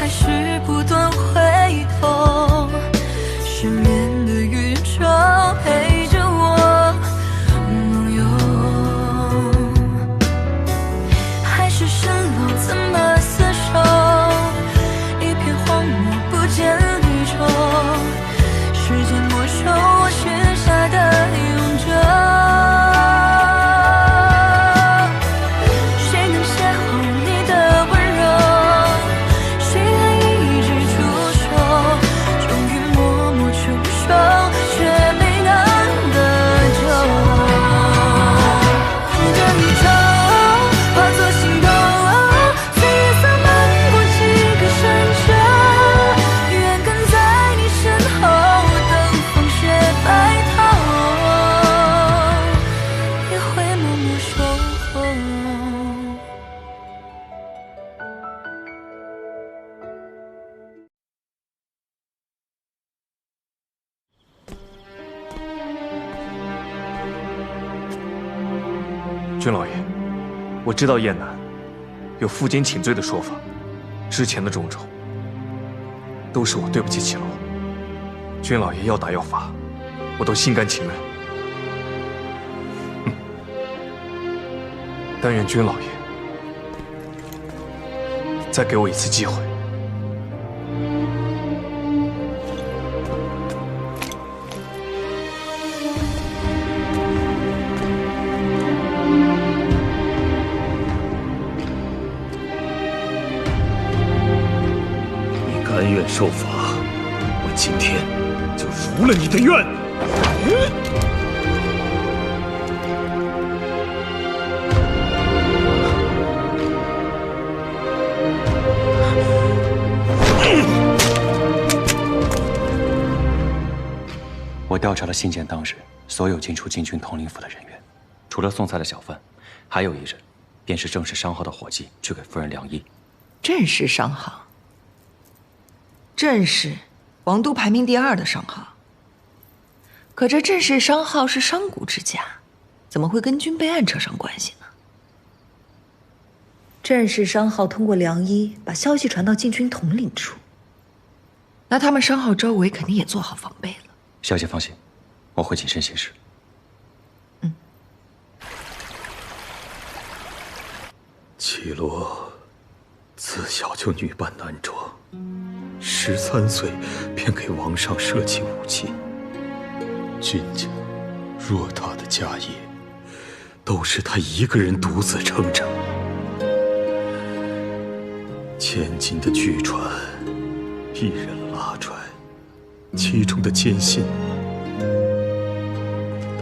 还是不断回头，失眠的宇宙陪着我梦游，海市蜃楼怎么厮守，一片荒漠不见离愁，时间没收我许下的永久。君老爷，我知道燕南有负荆请罪的说法，之前的种种都是我对不起齐楼。君老爷要打要罚，我都心甘情愿。但愿君老爷再给我一次机会。甘愿受罚，我今天就如了你的愿。我调查了信件当日所有进出禁军统领府的人员，除了送菜的小贩，还有一人，便是正式商号的伙计，去给夫人量衣。正式商号。郑氏，王都排名第2的商号。可这郑氏商号是商贾之家，怎么会跟军备案扯上关系呢？郑氏商号通过良医把消息传到禁军统领处，那他们商号周围肯定也做好防备了。小姐放心，我会谨慎行事。齐罗自小就女扮男装。13岁便给王上设计武器，君家偌大的家业，都是他一个人独自撑着。千斤的巨船，一人拉出来，其中的艰辛，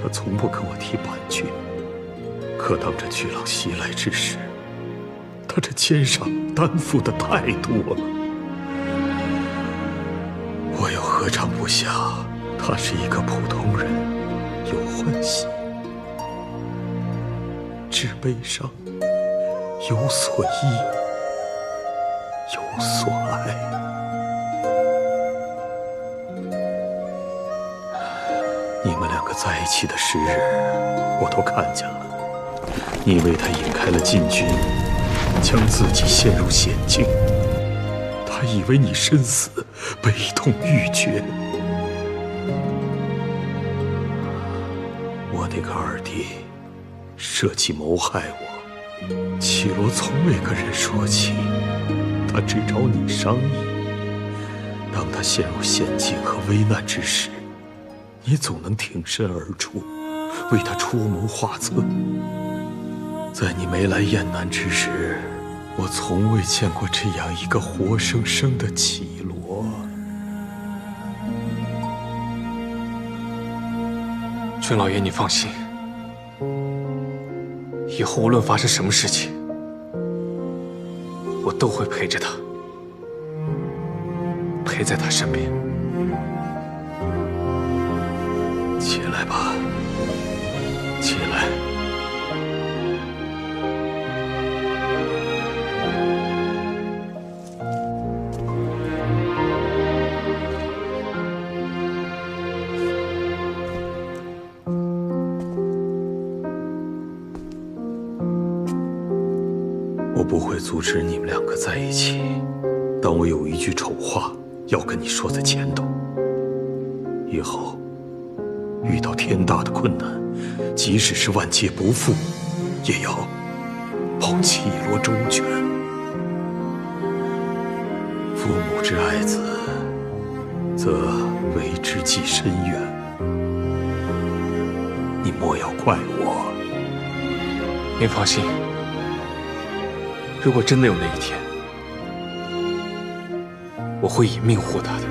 他从不跟我提半句。可当这巨浪袭来之时，他这肩上担负的太多了。我又何尝不想他是一个普通人，有欢喜，知悲伤，有所依，有所爱。你们两个在一起的时日，我都看见了。你为他引开了禁军，将自己陷入险境。他以为你身死，悲痛欲绝。我那个二弟设计谋害我，齐罗从未跟人说起，他只找你商议。当他陷入险境和危难之时，你总能挺身而出，为他出谋划策。在你没来燕南之时，我从未见过这样一个活生生的齐罗。君老爷，你放心，以后无论发生什么事情，我都会陪着他，陪在他身边。起来吧，起来。我不会阻止你们两个在一起，但我有一句丑话要跟你说在前头：以后遇到天大的困难，即使是万劫不复，也要报绮罗忠犬。父母之爱子，则为之计深远。你莫要怪我。您放心，如果真的有那一天，我会以命护他的。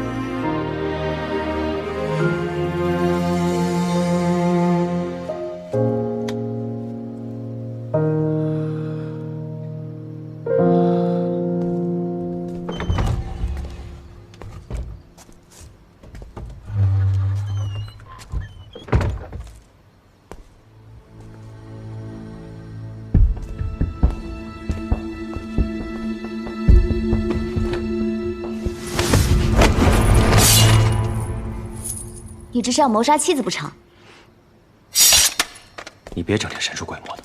你这是要谋杀妻子不成？你别整天神出鬼没的。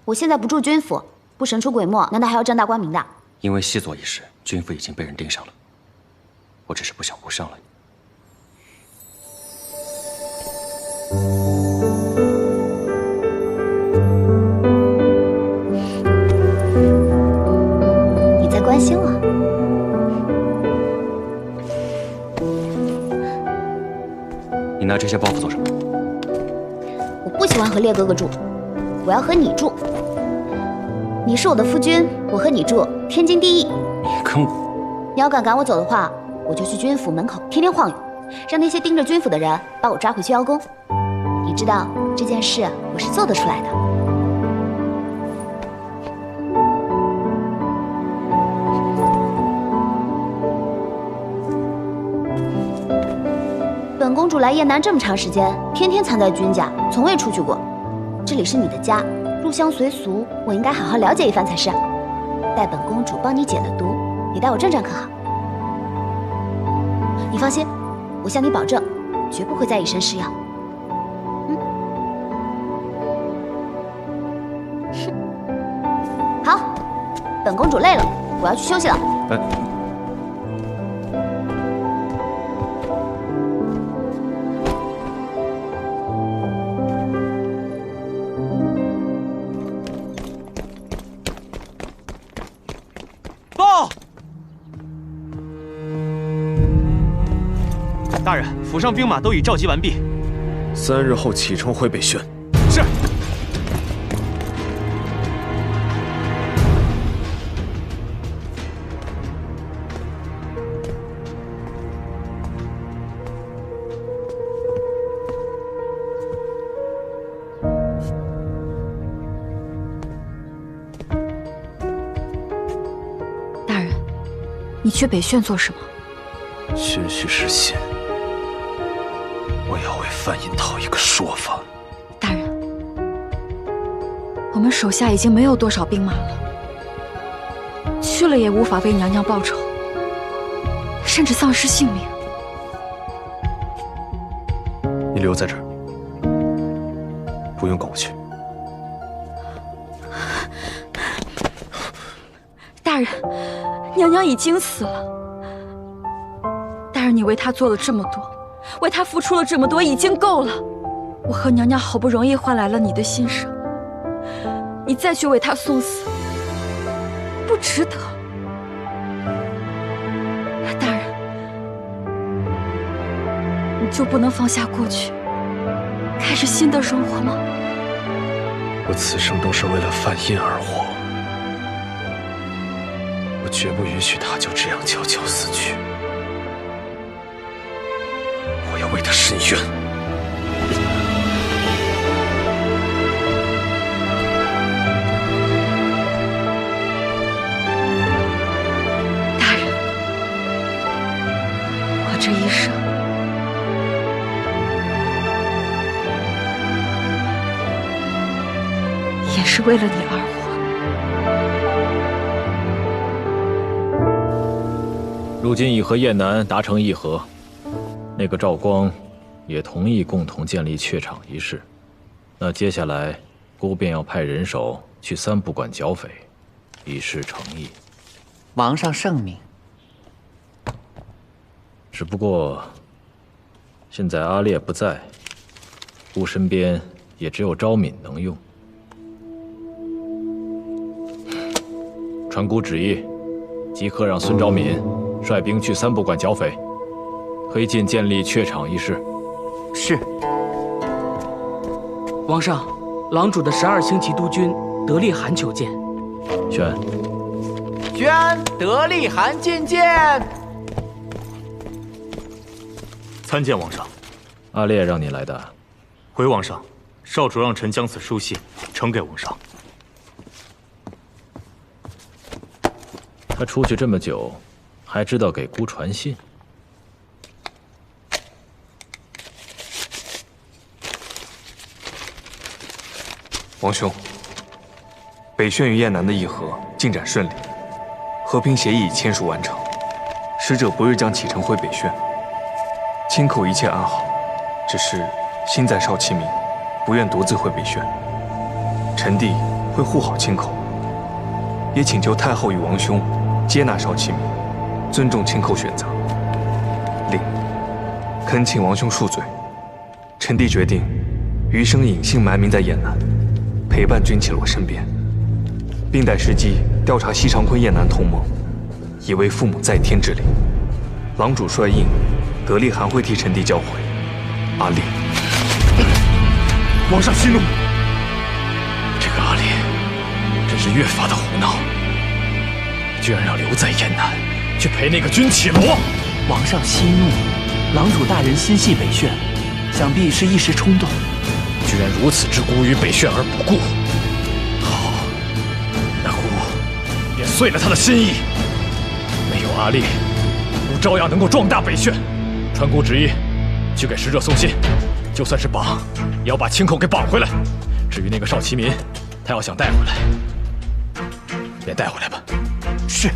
我现在不住军府，不神出鬼没，难道还要正大光明的？因为细作一事，军府已经被人盯上了，我只是不想误伤了你。你在关心我？你拿这些包袱做什么？我不喜欢和烈哥哥住，我要和你住。你是我的夫君，我和你住，天经地义。你跟我……你要敢赶我走的话，我就去军府门口天天晃悠，让那些盯着军府的人把我抓回去邀功。你知道这件事我是做得出来的。本公主来雁南这么长时间，天天藏在军家，从未出去过。这里是你的家，入乡随俗，我应该好好了解一番才是。待本公主帮你解了毒，你待我正战可好？你放心，我向你保证，绝不会再以身试药。好，本公主累了，我要去休息了。报！大人，府上兵马都已召集完毕，3日后启程回北宣。是。大人，你去北宣做什么？宣叙失信，我要为范印讨一个说法。大人，我们手下已经没有多少兵马了，去了也无法为娘娘报仇，甚至丧失性命。你留在这儿，不用跟我去。大人，娘娘已经死了。大人，你为她做了这么多，为她付出了这么多，已经够了。我和娘娘好不容易换来了你的心声，你再去为她送死，不值得。大人，你就不能放下过去，开始新的生活吗？我此生都是为了范印而活，我绝不允许他就这样悄悄死去。我要为他伸冤。大人，我这一生也是为了你而活。如今已和雁南达成议和，那个赵光也同意共同建立榷场一事。那接下来，姑便要派人手去3不管剿匪，以示诚意。王上圣明，只不过现在阿烈不在，姑身边也只有昭敏能用。传姑旨意，即刻让孙昭敏率兵去三不管剿匪，推进建立榷场一事。是。王上，狼主的12星骑督军德利汗求见。宣。宣德利汗觐见。参见王上。阿烈让你来的。回王上，少主让臣将此书信呈给王上。他出去这么久，还知道给姑传信。王兄，北宣与燕南的议和进展顺利，和平协议已签署完成，使者不日将启程回北宣。清口一切安好，只是心在少其民，不愿独自回北宣。臣弟会护好清口，也请求太后与王兄接纳少其民，尊重清口选择。另，恳请王兄恕罪，臣弟决定余生隐姓埋名在燕南，陪伴君启罗身边，并待时机调查西长坤燕南同盟，以为父母在天之灵。狼主率印，德利汗会替臣弟教诲。阿烈，王上息怒。这个阿烈真是越发的胡闹，居然要留在燕南去陪那个君启罗。王上息怒，狼主大人心系北宣，想必是一时冲动。居然如此之孤于北宣而不顾，好，那姑便遂了他的心意。没有阿烈，姑照样能够壮大北宣。传姑旨意，去给使者送信，就算是绑，也要把清口给绑回来。至于那个少其民，他要想带回来，便带回来吧。是。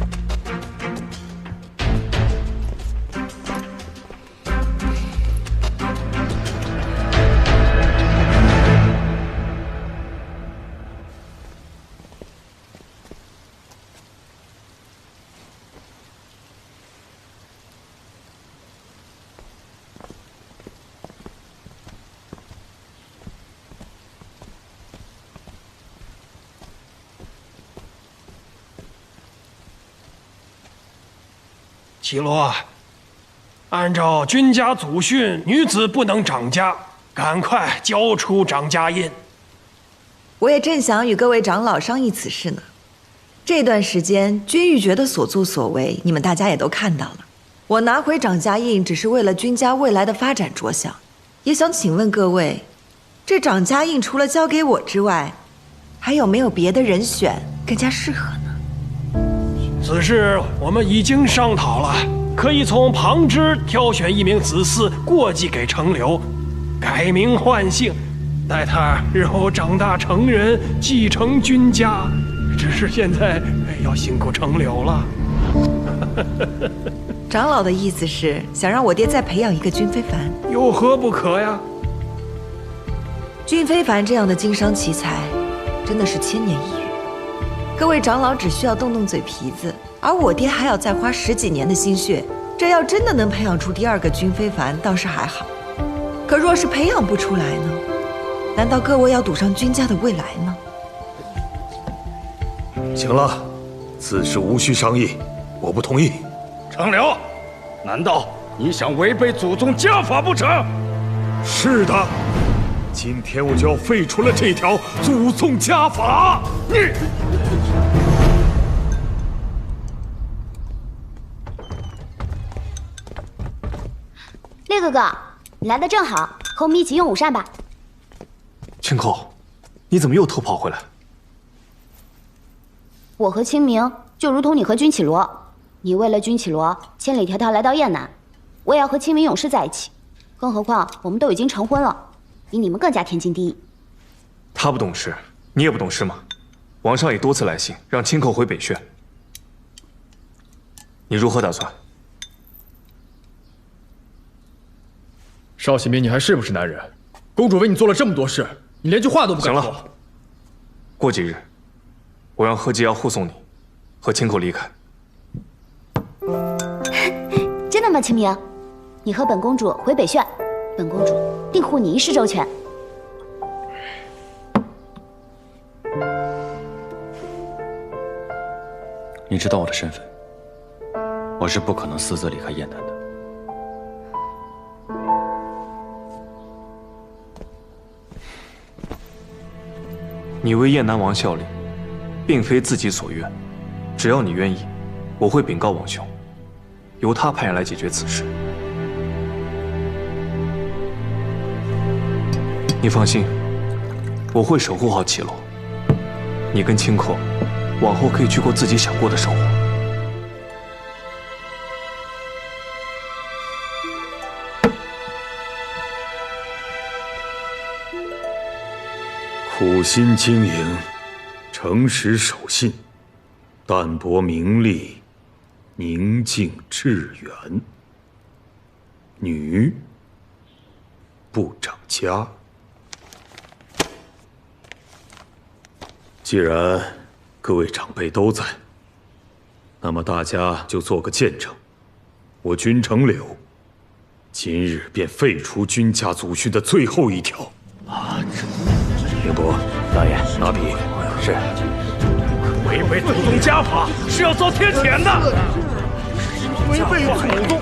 启罗，按照君家祖训，女子不能掌家，赶快交出掌家印。我也正想与各位长老商议此事呢。这段时间，君玉珏的所作所为，你们大家也都看到了。我拿回掌家印，只是为了君家未来的发展着想。也想请问各位，这掌家印除了交给我之外，还有没有别的人选更加适合呢？此事我们已经商讨了，可以从旁支挑选一名子嗣过继给程流，改名换姓，待他日后长大成人，继承君家。只是现在要辛苦程流了。长老的意思是想让我爹再培养一个君非凡，有何不可呀？君非凡这样的经商奇才，真的是千年一遇。各位长老只需要动动嘴皮子，而我爹还要再花10几年的心血。这要真的能培养出第2个君非凡，倒是还好。可若是培养不出来呢？难道各位要赌上君家的未来吗？行了，此事无需商议，我不同意。程流，难道你想违背祖宗家法不成？是的，今天我就要废除了这条祖宗家法。你。烈哥哥，你来的正好，和我们一起用午膳吧。清口，你怎么又偷跑回来？我和清明就如同你和君启罗，你为了君启罗千里迢迢来到燕南，我也要和清明勇士在一起。更何况我们都已经成婚了，比你们更加天经地义。他不懂事，你也不懂事吗？王上也多次来信，让清口回北宣。你如何打算？少启明，你还是不是男人？公主为你做了这么多事，你连句话都不敢说。行了，过几日，我让贺吉瑶护送你和清口离开。真的吗，清明？你和本公主回北炫，本公主定护你一世周全。你知道我的身份，我是不可能私自离开燕南的。你为燕南王效力，并非自己所愿。只要你愿意，我会禀告王兄，由他派人来解决此事。你放心，我会守护好绮罗。你跟清寇，往后可以去过自己想过的生活。苦心经营，诚实守信，淡泊名利，宁静致远。女不长家。既然各位长辈都在，那么大家就做个见证。我君承柳今日便废除君家祖训的最后一条。凌波，老爷，拿笔。是。违背祖宗家法是要遭天谴的。违背祖宗，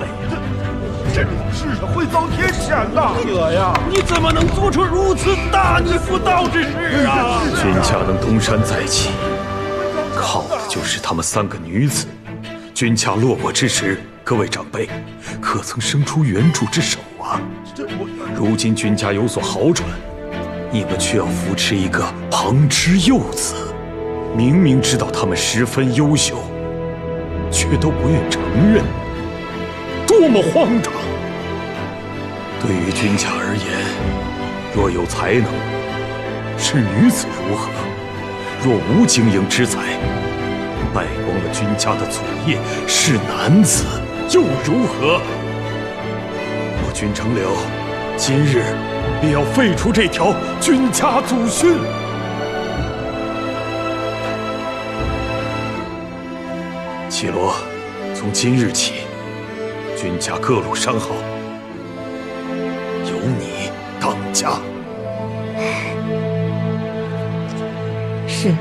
这种事会遭天谴的。哥呀，你怎么能做出如此大逆不道之事啊？君家能东山再起，靠的就是他们3个女子。君家落魄之时，各位长辈可曾伸出援助之手啊？如今君家有所好转，你们却要扶持一个旁支幼子，明明知道他们十分优秀，却都不愿承认，多么荒唐！对于君家而言，若有才能，是女子如何？若无经营之才，败光了君家的祖业，是男子又如何？我君承柳今日便要废除这条君家祖训。绮罗，从今日起，君家各路商号由你当家。是。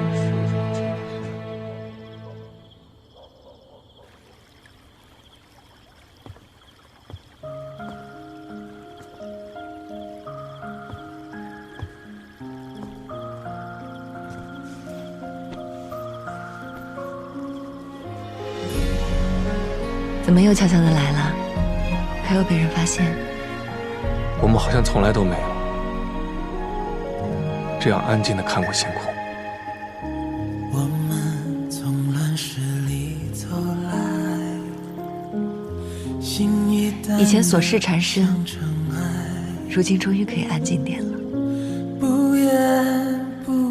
怎么又悄悄的来了？还有被人发现？我们好像从来都没有这样安静的看过星空。我们从乱世里走来，以前琐事缠身，如今终于可以安静点了。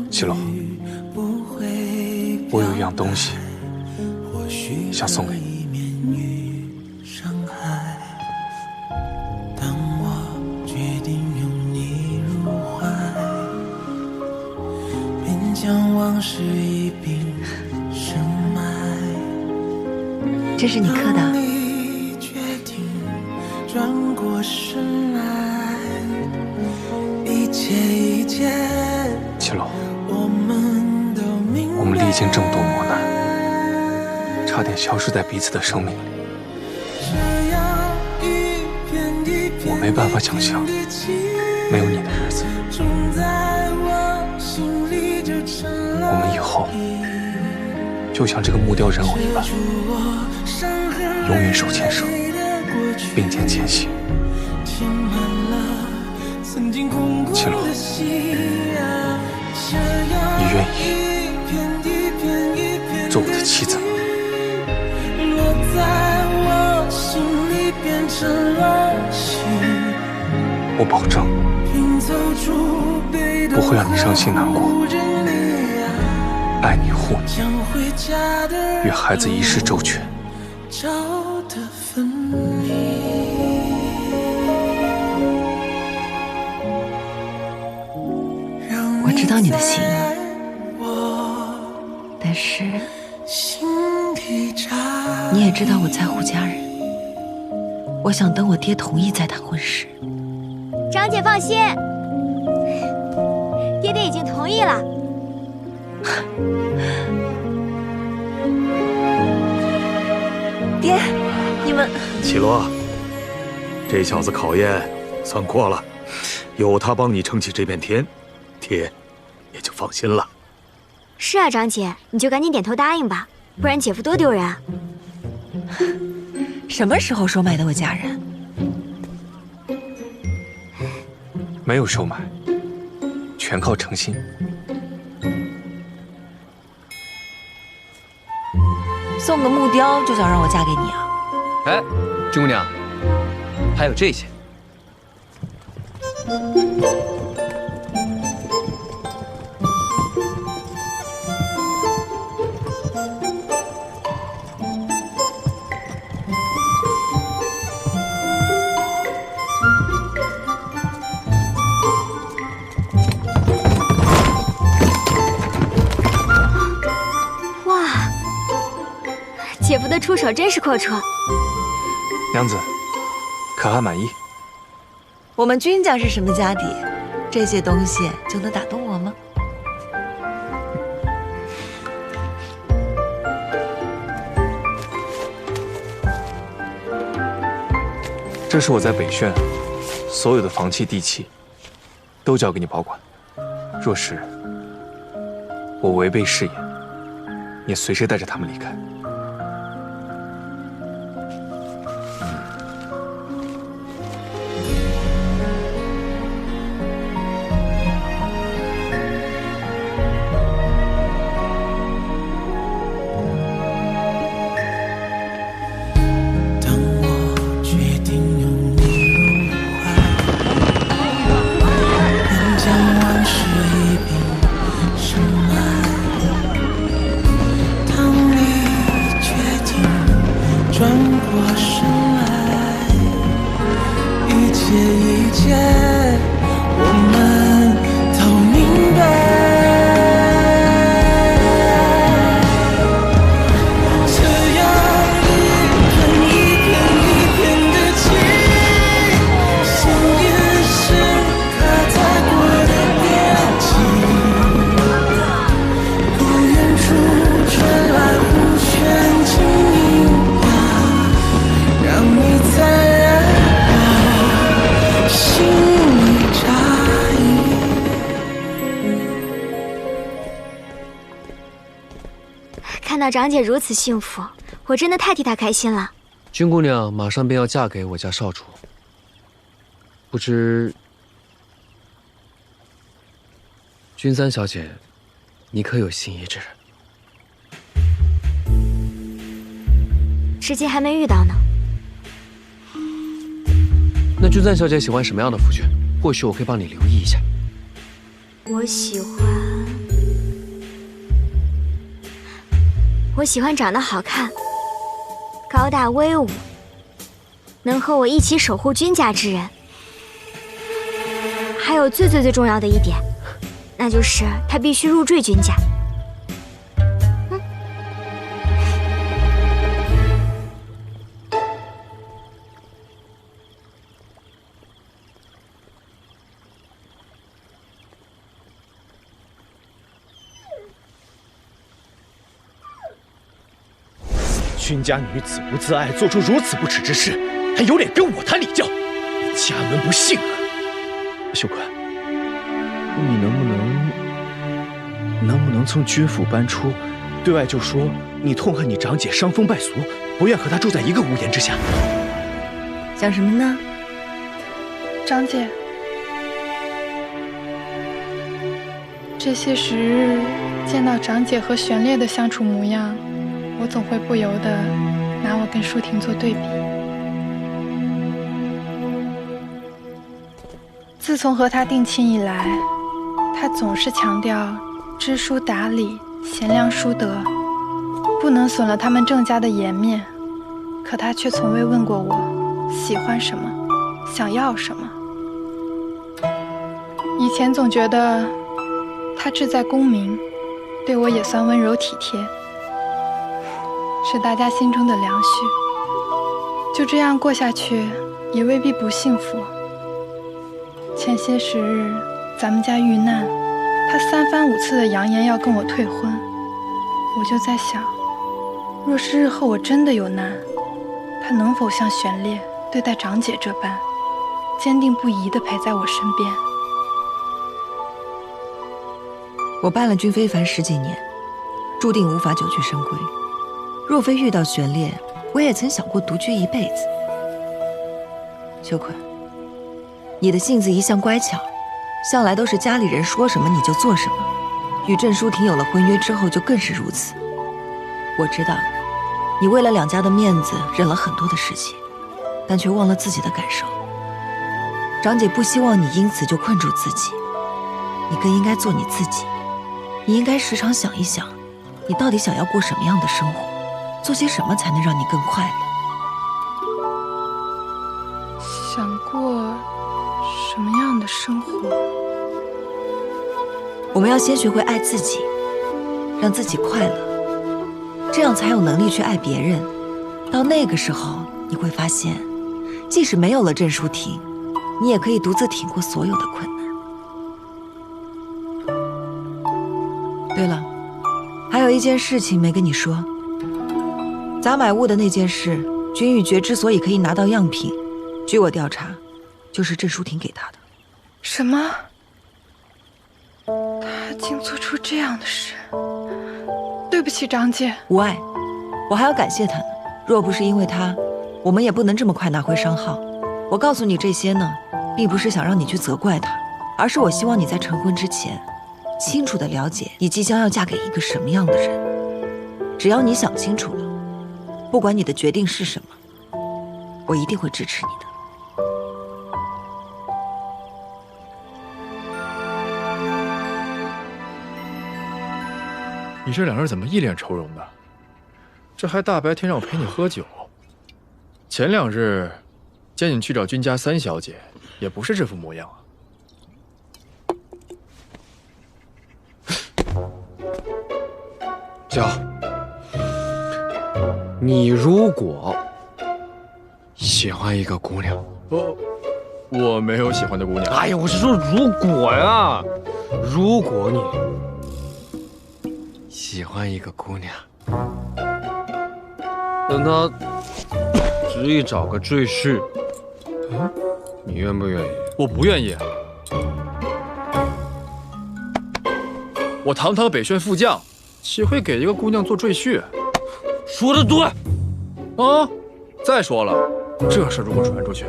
绮罗，我有一样东西想送给你。将往事一并深埋。这是你刻的？决定转过身来，一切绮罗，我们历经这么多磨难，差点消失在彼此的生命里。我没办法想象没有你的日子。我们以后就像这个木雕人偶一般，永远手牵手，并肩前行。绮罗，你愿意做我的妻子吗？我保证不会让你伤心难过，爱你护你，与孩子一世周全。我知道你的心意，但是你也知道我在乎家人。我想等我爹同意再谈婚事。长姐放心，爹爹已经同意了。爹，你们……绮罗，这小子考验算过了，有他帮你撑起这片天，爹也就放心了。是啊，长姐，你就赶紧点头答应吧，不然姐夫多丢人啊！什么时候收买的我家人？没有收买，全靠诚心。送个木雕就想让我嫁给你啊？哎，君姑娘，还有这些。姐夫的出手真是阔绰。娘子，可还满意？我们君家是什么家底？这些东西就能打动我吗？这是我在北轩所有的房契地契，都交给你保管。若是我违背誓言，你随时带着他们离开。看到长姐如此幸福，我真的太替她开心了。君姑娘马上便要嫁给我家少主，不知君三小姐，你可有心仪之人？至今还没遇到呢。那君三小姐喜欢什么样的夫君？或许我可以帮你留意一下。我喜欢长得好看、高大威武，能和我一起守护君家之人。还有最重要的一点，那就是他必须入赘君家。君家女子不自爱，做出如此不耻之事，还有脸跟我谈礼教，家门不幸啊！秀坤，你能不能从军府搬出，对外就说你痛恨你长姐伤风败俗，不愿和她住在一个屋檐之下？想什么呢？长姐，这些时日见到长姐和玄烈的相处模样，我总会不由得拿我跟舒婷做对比。自从和她定亲以来，她总是强调知书达理、贤良淑德，不能损了他们郑家的颜面。可她却从未问过我喜欢什么，想要什么。以前总觉得她志在功名，对我也算温柔体贴，是大家心中的良婿。就这样过下去，也未必不幸福。前些时日，咱们家遇难，他3番5次的扬言要跟我退婚，我就在想，若是日后我真的有难，他能否像玄烈对待长姐这般，坚定不移地陪在我身边？我伴了君非凡10几年，注定无法久居深闺。若非遇到玄烈，我也曾想过独居一辈子。秀坤，你的性子一向乖巧，向来都是家里人说什么你就做什么，与郑舒婷有了婚约之后就更是如此。我知道，你为了2家的面子忍了很多的事情，但却忘了自己的感受。长姐不希望你因此就困住自己，你更应该做你自己。你应该时常想一想，你到底想要过什么样的生活，做些什么才能让你更快乐。想过什么样的生活？我们要先学会爱自己，让自己快乐，这样才有能力去爱别人。到那个时候，你会发现，即使没有了郑舒婷，你也可以独自挺过所有的困难。对了，还有一件事情没跟你说，杂买物的那件事，君玉珏之所以可以拿到样品，据我调查，就是郑舒婷给他的。什么？他竟做出这样的事！对不起，长姐。无碍，我还要感谢他呢。若不是因为他，我们也不能这么快拿回商号。我告诉你这些呢，并不是想让你去责怪他，而是我希望你在成婚之前，清楚地了解你即将要嫁给一个什么样的人。只要你想清楚了，不管你的决定是什么，我一定会支持你的。你这2人怎么一脸愁容的？这还大白天让我陪你喝酒。前2日见你去找君家3小姐，也不是这副模样啊。娇，你如果喜欢一个姑娘，我没有喜欢的姑娘。哎呀，我是说如果呀，如果你喜欢一个姑娘，等她执意找个赘婿，你愿不愿意？我不愿意。我堂堂北轩副将，岂会给一个姑娘做赘婿？说得对。啊！再说了，这事如果传出去，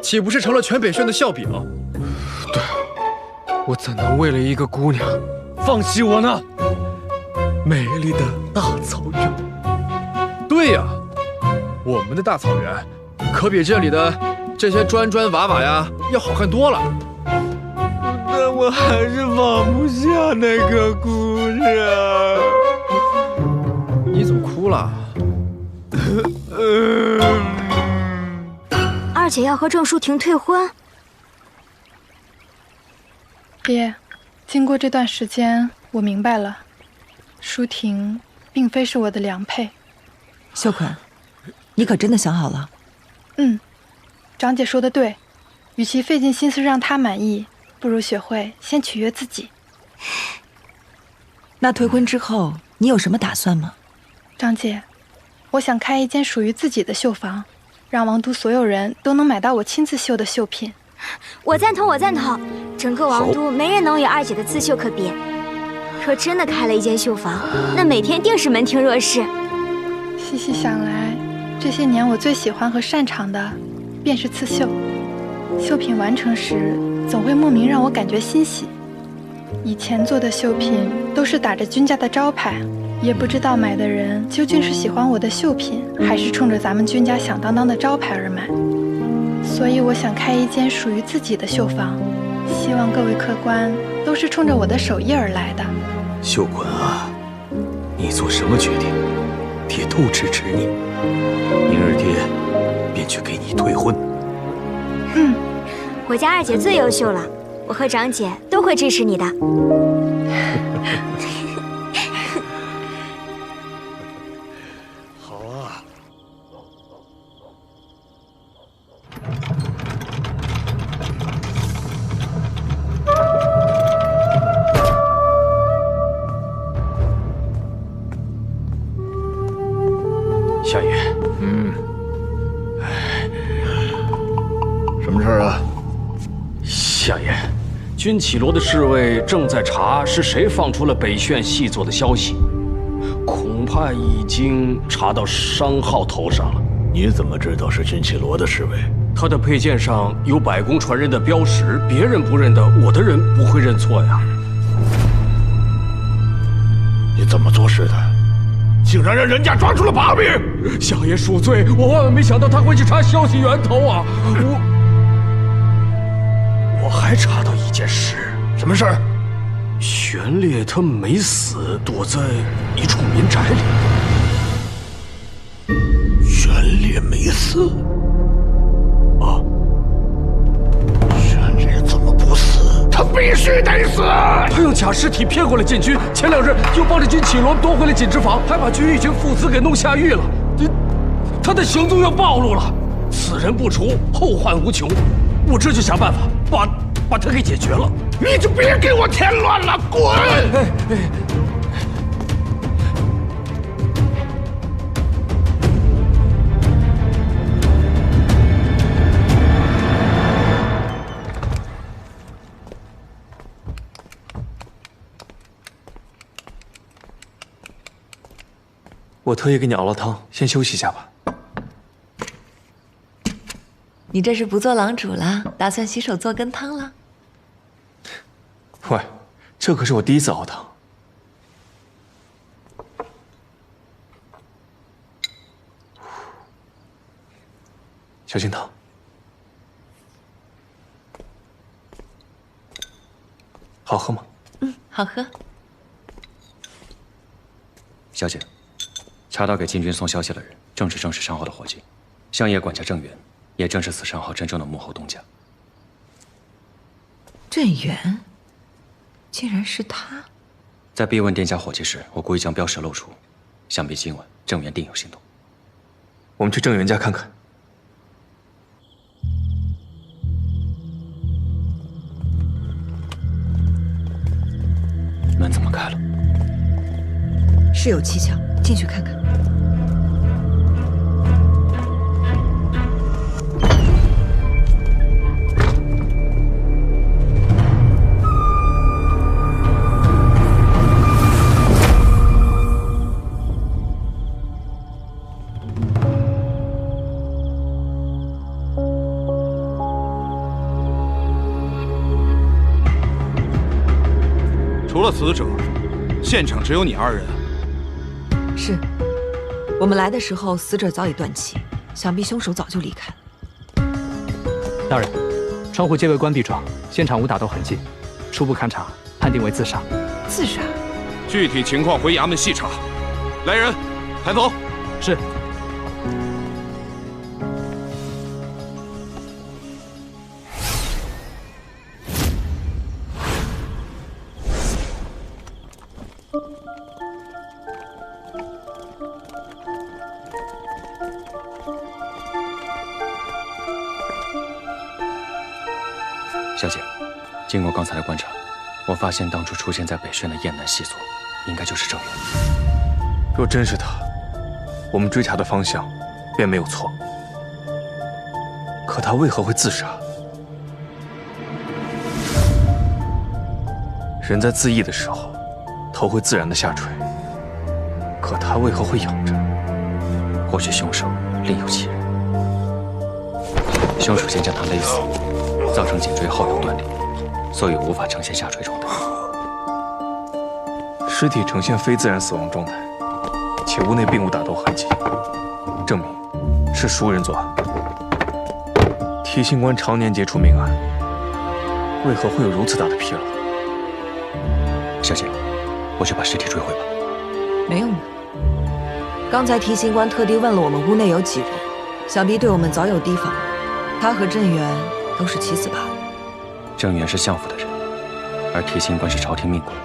岂不是成了全北轩的笑柄？对，我怎能为了一个姑娘放弃我呢？美丽的大草原。对呀，我们的大草原可比这里的这些砖瓦瓦呀要好看多了。但我还是放不下那个姑娘。你怎么哭了？二姐要和郑舒婷退婚。爹，经过这段时间，我明白了，舒婷并非是我的良配。秀坤，你可真的想好了？长姐说的对，与其费尽心思让她满意，不如学会先取悦自己。那退婚之后，你有什么打算吗？长姐，我想开一间属于自己的绣坊，让王都所有人都能买到我亲自绣的绣品。我赞同，我赞同。整个王都没人能与二姐的刺绣可比。若真的开了一间绣坊，那每天定是门庭若市。细细想来，这些年我最喜欢和擅长的，便是刺绣。绣品完成时，总会莫名让我感觉欣喜。以前做的绣品都是打着君家的招牌，也不知道买的人究竟是喜欢我的绣品，还是冲着咱们君家响当当的招牌而买。所以我想开一间属于自己的绣坊，希望各位客官都是冲着我的手艺而来的。秀坤啊，你做什么决定，爹都支持你。明日爹便去给你退婚。我家二姐最优秀了，我和长姐都会支持你的。好啊。啊？相爷，军绮罗的侍卫正在查是谁放出了北炫细作的消息，恐怕已经查到商号头上了。你怎么知道是军绮罗的侍卫？他的佩剑上有百宫传人的标识，别人不认得，我的人不会认错呀。你怎么做事的？竟然让人家抓住了把柄！相爷恕罪，我万万没想到他会去查消息源头啊！我还查到一件事。什么事儿？玄烈他没死，躲在一处民宅里。玄烈没死？啊！玄烈怎么不死？他必须得死！他用假尸体骗过了禁军，前2日又帮着军绮罗夺回了锦之坊，还把军玉群父子给弄下狱了。他的行踪要暴露了，此人不除，后患无穷。我这就想办法把他给解决了。你就别给我添乱了，滚！我特意给你熬了汤，先休息一下吧。你这是不做郎主了，打算洗手做羹汤了？喂，这可是我第一次熬汤。小心烫。好喝吗？嗯，好喝。小姐，查到给禁军送消息的人，正是商号的伙计，相爷管家郑源，也正是此商号真正的幕后东家。郑源，竟然是他！在逼问店家伙计时，我故意将标识露出，想必今晚郑源定有行动。我们去郑源家看看。门怎么开了？是有蹊跷，进去看看。除了死者，现场只有你2人。是，我们来的时候，死者早已断气，想必凶手早就离开了。大人，窗户皆为关闭状，现场无打斗痕迹，初步勘查，判定为自杀。自杀？具体情况回衙门细查。来人，抬走。是。小姐，经过刚才的观察，我发现当初出现在北轩的雁南细作，应该就是郑源。若真是他，我们追查的方向便没有错。可他为何会自杀？人在自缢的时候，头会自然的下垂，可他为何会仰着？或许凶手另有其人。凶手先将他勒死，造成颈椎后仰断裂，所以无法呈现下垂状态。尸体呈现非自然死亡状态，且屋内并无打斗痕迹，证明是熟人作案。提刑官常年接触命案，为何会有如此大的纰漏？小姐，我去把尸体追回吧。没用的。刚才提刑官特地问了我们屋内有几人，想必对我们早有提防。他和郑源都是棋子罢了。郑源是相府的人，而提刑官是朝廷命官，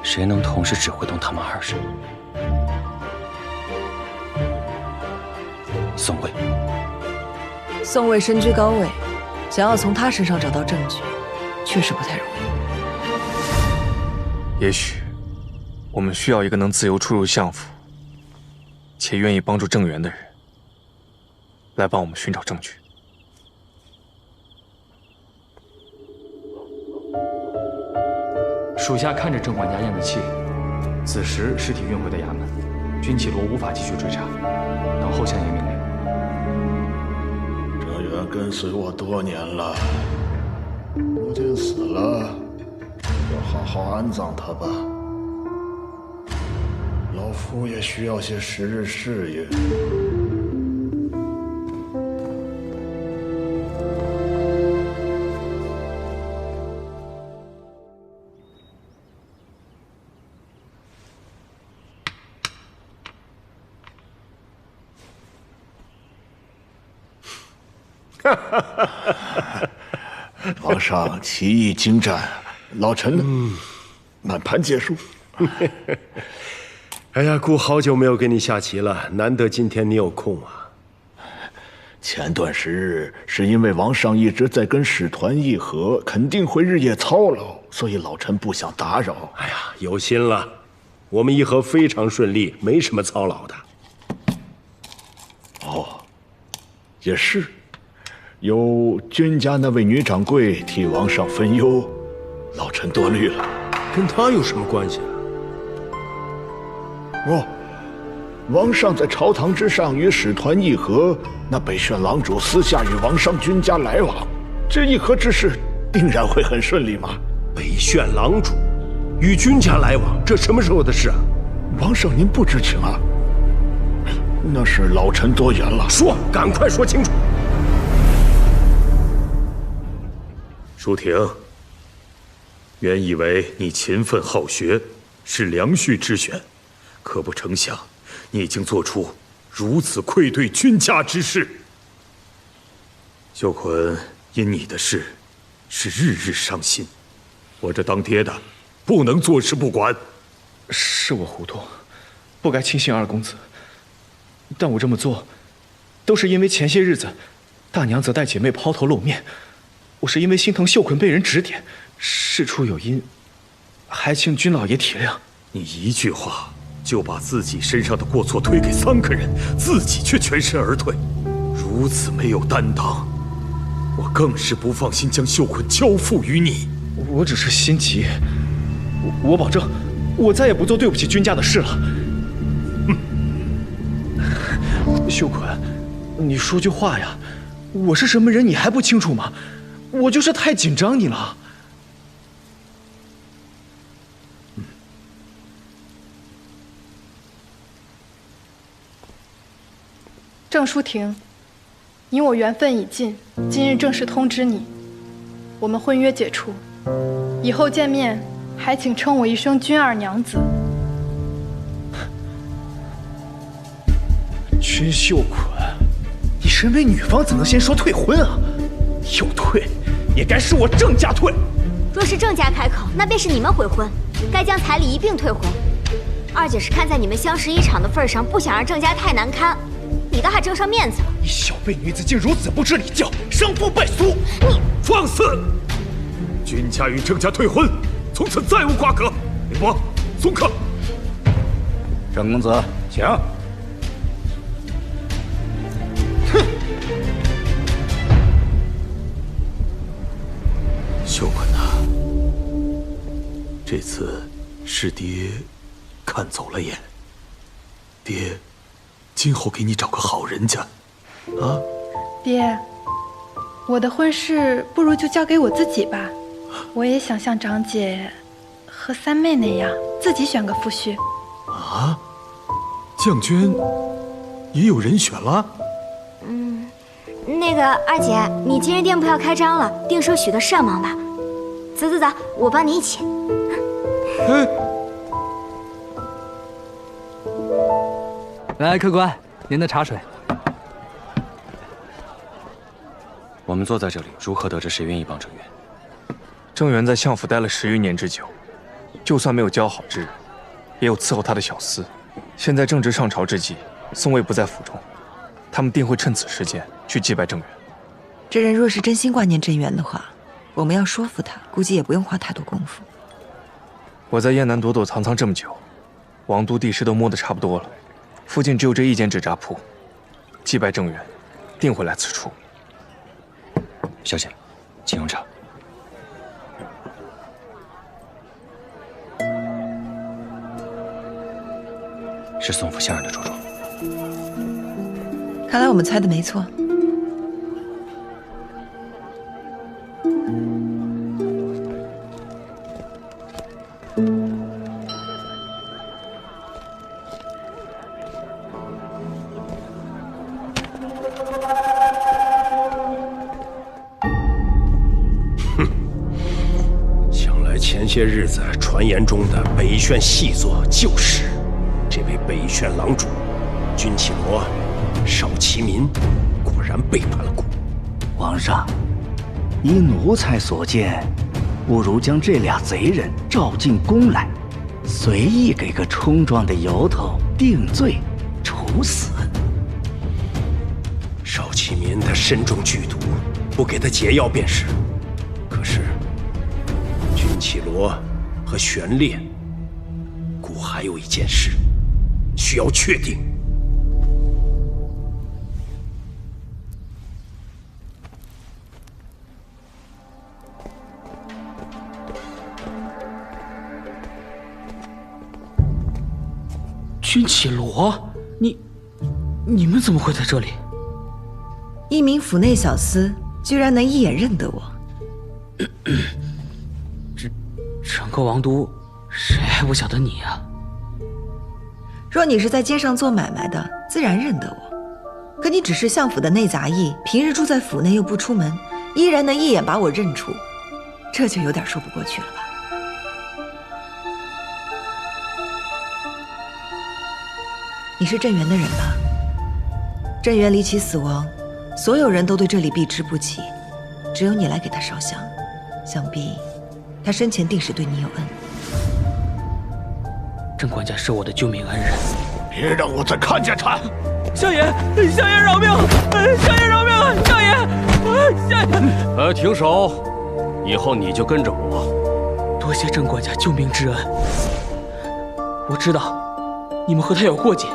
谁能同时指挥动他们2人？宋卫。宋卫身居高位，想要从他身上找到证据，确实不太容易。也许，我们需要一个能自由出入相府，且愿意帮助郑源的人，来帮我们寻找证据。属下看着郑管家咽的气，此时尸体运回的衙门，军启罗无法继续追查，等候相爷命令。郑源跟随我多年了，如今死了，就好好安葬他吧。老夫也需要些时日适应。皇上棋艺精湛，老臣满盘皆输。哎呀，姑好久没有跟你下棋了，难得今天你有空啊。前段时日是因为王上一直在跟使团议和，肯定会日夜操劳，所以老臣不想打扰。哎呀，有心了，我们议和非常顺利，没什么操劳的。哦，也是。有君家那位女掌柜替王上分忧，老臣多虑了。跟他有什么关系啊？哦，王上在朝堂之上与使团议和，那北宣郎主私下与王上君家来往，这议和之事定然会很顺利嘛。北宣郎主与君家来往，这什么时候的事啊？王上您不知情啊？那是老臣多言了。说，赶快说清楚。舒婷，原以为你勤奋好学，是良婿之选，可不成想，你已经做出如此愧对君家之事。秀捆因你的事，是日日伤心。我这当爹的，不能坐视不管。是我糊涂，不该轻信二公子。但我这么做，都是因为前些日子，大娘子带姐妹抛头露面。我是因为心疼秀捆被人指点，事出有因，还请君老爷体谅。你一句话就把自己身上的过错推给3个人，自己却全身而退，如此没有担当，我更是不放心将秀捆交付于你。我只是心急，我保证，我再也不做对不起君家的事了。秀捆，你说句话呀！我是什么人，你还不清楚吗？我就是太紧张你了。郑淑婷，因我缘分已尽，今日正式通知你，我们婚约解除，以后见面还请称我一声君二娘子。君秀捆，你身为女方，怎能先说退婚啊？有退，也该是我郑家退。若是郑家开口，那便是你们悔婚，该将彩礼一并退回。二姐是看在你们相识一场的份上，不想让郑家太难堪，你倒还挣上面子了。你小辈女子竟如此不知礼教，伤风败俗！你放肆！君家与郑家退婚，从此再无瓜葛。凌波，送客。郑公子，请。秀捆呐，这次是爹看走了眼，爹今后给你找个好人家，啊？爹，我的婚事不如就交给我自己吧。我也想像长姐和三妹那样，自己选个夫婿。啊？绛娟也有人选了？那个二姐，你今日店铺要开张了，定收许的是要忙吧？走走走，我帮你一起。来，客官，您的茶水。我们坐在这里，如何得知谁愿意帮郑源？郑源在相府待了10余年之久，就算没有交好之人，也有伺候他的小厮。现在正值上朝之际，宋卫不在府中，他们定会趁此时间去祭拜郑源。这人若是真心挂念郑源的话，我们要说服他，估计也不用花太多功夫。我在燕南躲躲藏藏这么久，王都地势都摸得差不多了，附近只有这一间纸扎铺，祭拜郑源，定会来此处。小姐，请用茶。是宋府乡人的著作。看来我们猜的没错。前些日子传言中的北炫细作，就是这位北炫郎主君启罗少其民，果然背叛了故。皇上，依奴才所见，不如将这俩贼人召进宫来，随意给个冲撞的由头，定罪处死。少其民他身中剧毒，不给他解药便是。可是君启罗和玄烈，故还有一件事需要确定。君启罗，你们怎么会在这里？一名府内小厮居然能一眼认得我。整个王都，谁还不晓得你啊？若你是在街上做买卖的，自然认得我。可你只是相府的内杂役，平日住在府内又不出门，依然能一眼把我认出，这就有点说不过去了吧？你是镇元的人吧？镇元离奇死亡，所有人都对这里避之不及，只有你来给他烧香，想必他生前定是对你有恩。郑管家是我的救命恩人，别让我再看见他！相爷，相爷饶命！相爷饶命！相爷，相爷！停手！以后你就跟着我。多谢郑管家救命之恩。我知道你们和他有过节，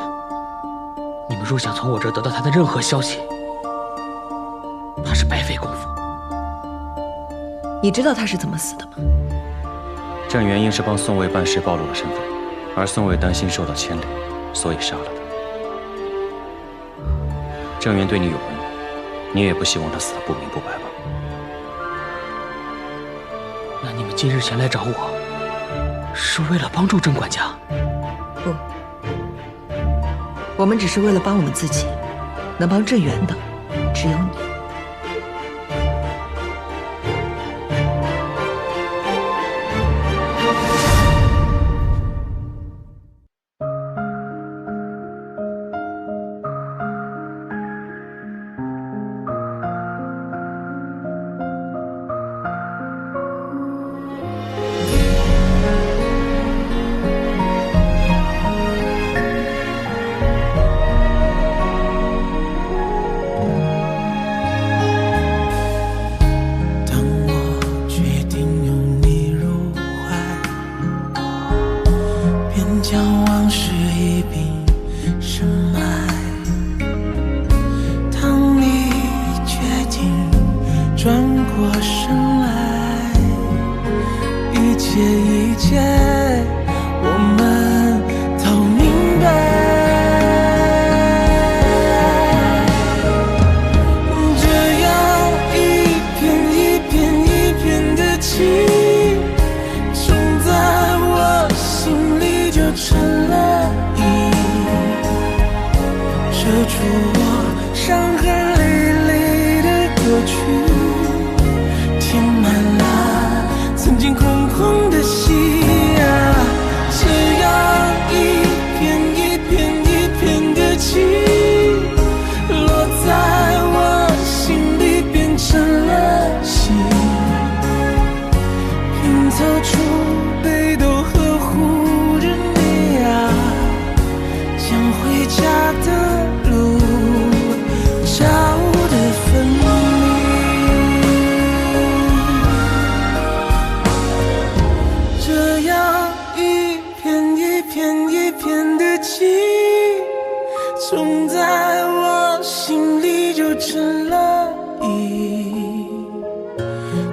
你们若想从我这儿得到他的任何消息，怕是白费功夫。你知道他是怎么死的吗？郑元因是帮宋卫办事暴露了身份，而宋卫担心受到牵连，所以杀了他。郑元对你有恩，你也不希望他死得不明不白吧？那你们今日前来找我，是为了帮助郑管家？不，我们只是为了帮我们自己，能帮郑元的只有你。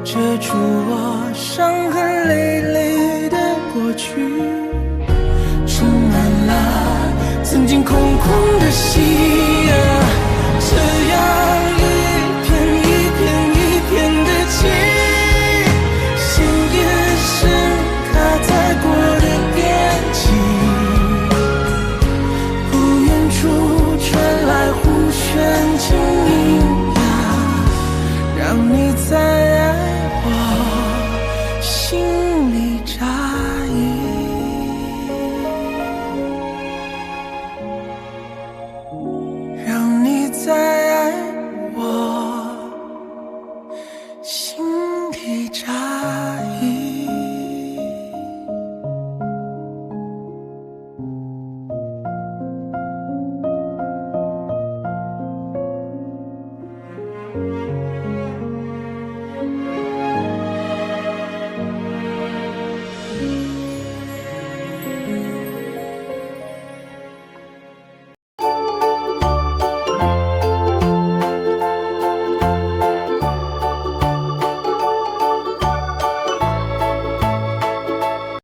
遮住我伤痕。